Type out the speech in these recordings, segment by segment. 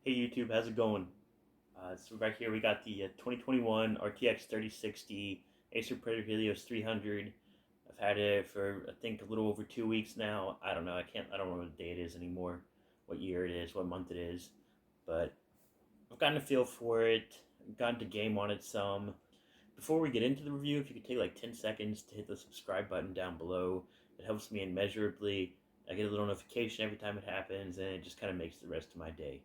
Hey YouTube, how's it going? So right here we got the 2021 RTX 3060 Acer Predator Helios 300. I've had it for I think a little over 2 weeks now. I don't know. I don't know what day it is anymore, what year it is, what month it is. But I've gotten a feel for it. Gotten to game on it some. Before we get into the review, if you could take like 10 seconds to hit the subscribe button down below, it helps me immeasurably. I get a little notification every time it happens, and it just kind of makes the rest of my day.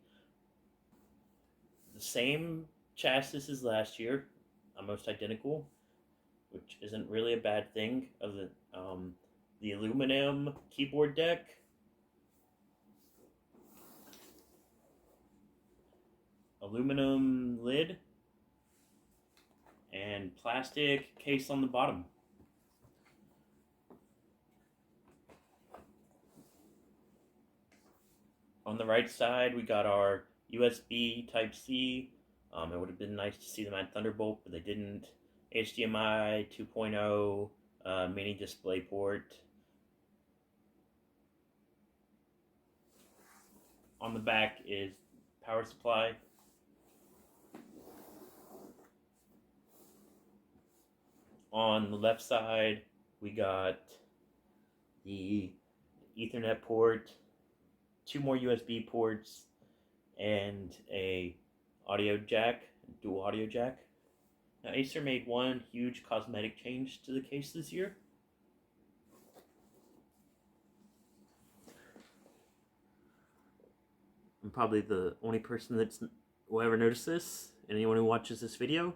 The same chassis as last year, almost identical, which isn't really a bad thing. Of the aluminum keyboard deck, aluminum lid, and plastic case on the bottom. On the right side, we got our USB Type-C. It would have been nice to see them at Thunderbolt, but they didn't. HDMI 2.0 mini display port. On the back is power supply. On the left side, we got the Ethernet port, two more USB ports, and a audio jack, dual audio jack. Now Acer made one huge cosmetic change to the case this year. I'm probably the only person will ever notice this. Anyone who watches this video,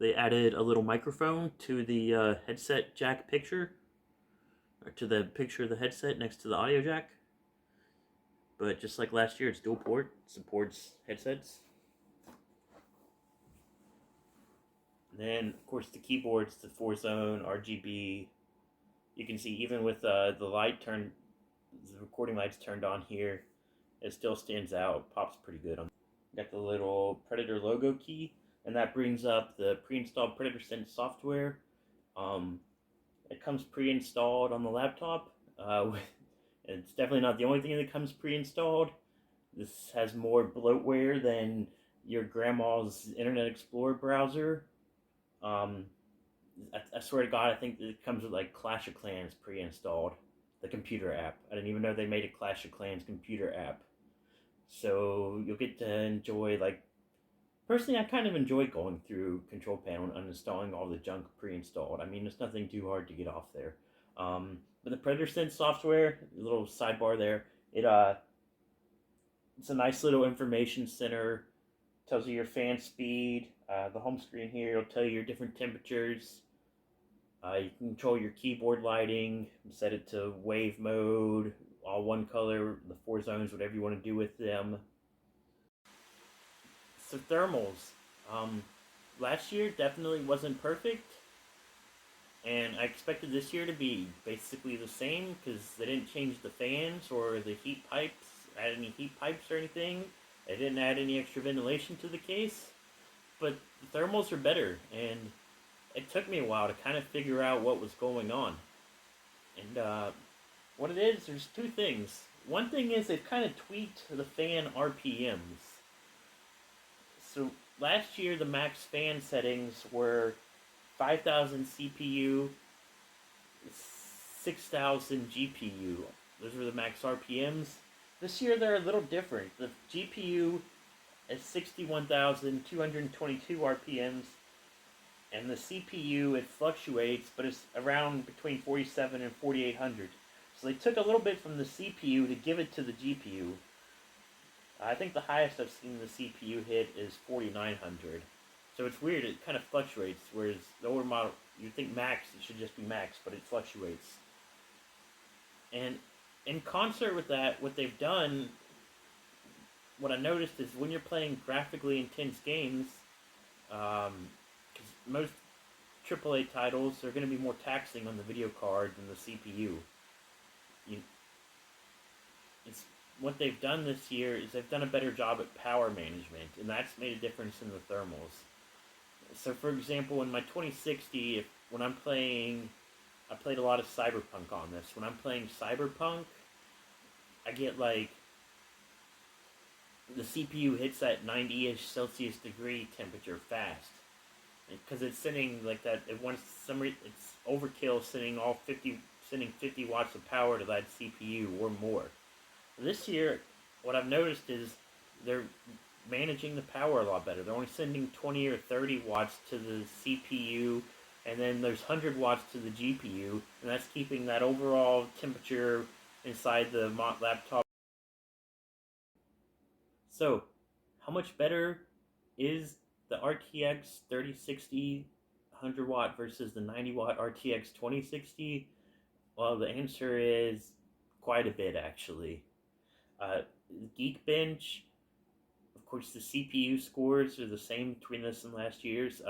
they added a little microphone to the headset jack picture, or to the picture of the headset next to the audio jack. But just like last year, it's dual port, supports headsets. And then, of course, the keyboards, the 4-zone RGB. You can see even with the recording lights turned on here, it still stands out, pops pretty good. Got the little Predator logo key, and that brings up the pre-installed Predator Sense software. It comes pre-installed on the laptop. It's definitely not the only thing that comes pre-installed. This has more bloatware than your grandma's Internet Explorer browser. I swear to God, I think it comes with like Clash of Clans pre-installed, the computer app. I didn't even know they made a Clash of Clans computer app. So you'll get to enjoy, like, personally I kind of enjoy going through Control Panel and uninstalling all the junk pre-installed. I mean, it's nothing too hard to get off there. But the Predator Sense software, little sidebar there, it's a nice little information center. Tells you your fan speed. The home screen here will tell you your different temperatures. You can control your keyboard lighting, set it to wave mode, all one color, the 4 zones, whatever you want to do with them. So thermals. Last year definitely wasn't perfect, and I expected this year to be basically the same because they didn't change the fans or the heat pipes, add any heat pipes or anything. They didn't add any extra ventilation to the case, but the thermals are better, and it took me a while to kind of figure out what was going on. And what it is, there's two things. One thing is they've kind of tweaked the fan RPMs. So last year the max fan settings were 5,000 CPU, 6,000 GPU. Those were the max RPMs. This year they're a little different. The GPU is 61,222 RPMs, and the CPU, it fluctuates, but it's around between 47 and 4,800. So they took a little bit from the CPU to give it to the GPU. I think the highest I've seen the CPU hit is 4,900. So it's weird, it kind of fluctuates, whereas the older model, you'd think max, it should just be max, but it fluctuates. And in concert with that, what they've done, what I noticed is when you're playing graphically intense games, because most AAA titles are going to be more taxing on the video card than the CPU. What they've done this year is they've done a better job at power management, and that's made a difference in the thermals. So, for example, in my 2060, when I'm playing, I played a lot of Cyberpunk on this. When I'm playing Cyberpunk, I get like the CPU hits that 90-ish Celsius degree temperature fast, because it's sending like that. It wants it's overkill, sending 50 watts of power to that CPU or more. This year, what I've noticed is they're managing the power a lot better. They're only sending 20 or 30 watts to the CPU, and then there's 100 watts to the GPU, and that's keeping that overall temperature inside the laptop. So, how much better is the RTX 3060 100 watt versus the 90 watt RTX 2060? Well, the answer is quite a bit, actually. Uh, Geekbench, of course, the CPU scores are the same between this and last year's.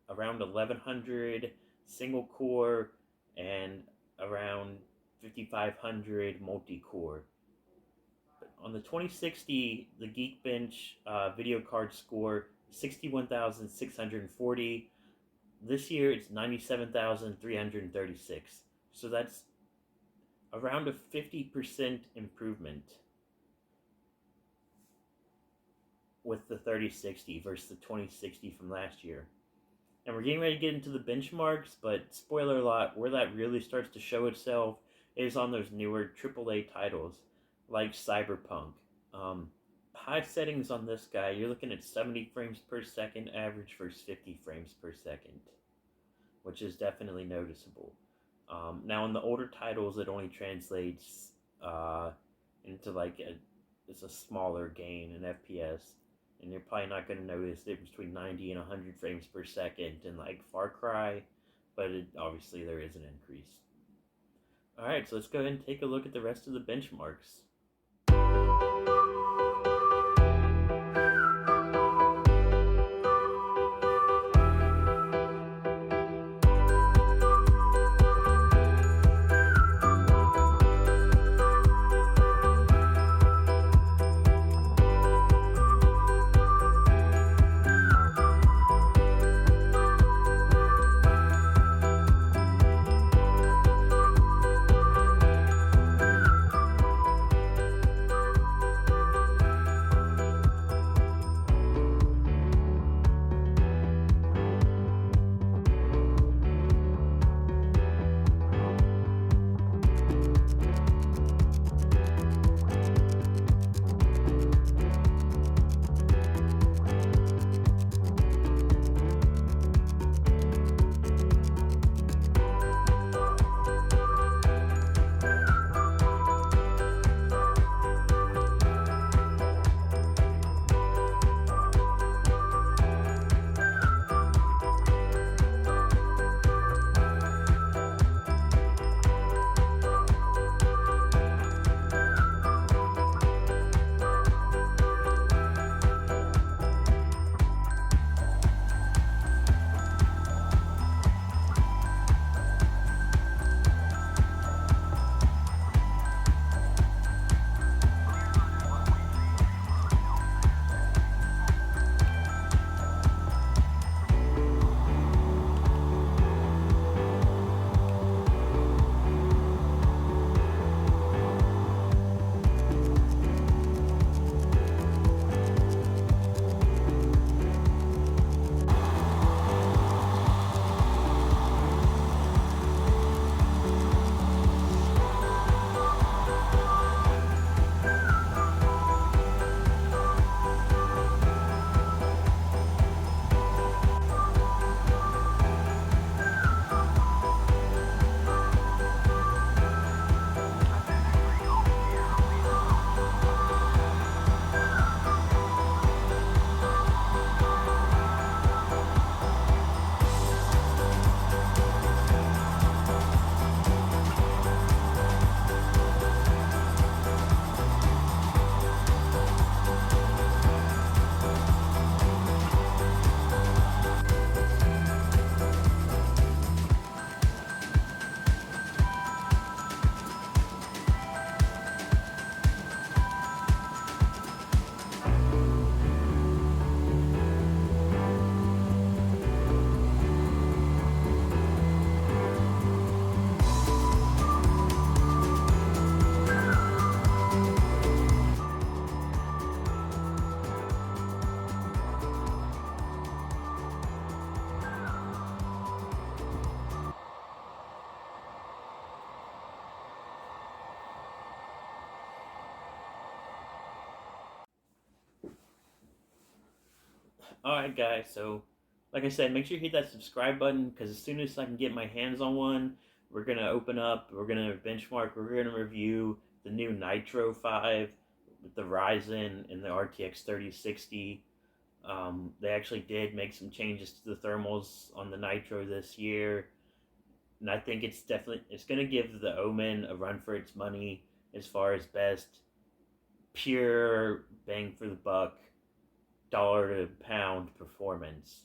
Around 1100 single core and around 5500 multi core. On the 2060, the Geekbench video card score 61,640. This year it's 97,336. So that's around a 50% improvement with the 3060 versus the 2060 from last year. And we're getting ready to get into the benchmarks, but spoiler alert, where that really starts to show itself is on those newer AAA titles like Cyberpunk. High settings on this guy, you're looking at 70 frames per second average versus 50 frames per second, which is definitely noticeable. Now, in the older titles, it only translates into it's a smaller gain in FPS, and you're probably not going to notice it between 90 and 100 frames per second in like Far Cry, but obviously there is an increase. Alright, so let's go ahead and take a look at the rest of the benchmarks. All right, guys. So, like I said, make sure you hit that subscribe button because as soon as I can get my hands on one, we're gonna open up. We're gonna benchmark. We're gonna review the new Nitro 5 with the Ryzen and the RTX 3060. They actually did make some changes to the thermals on the Nitro this year, and I think it's gonna give the Omen a run for its money as far as best pure bang for the buck dollar to pound performance.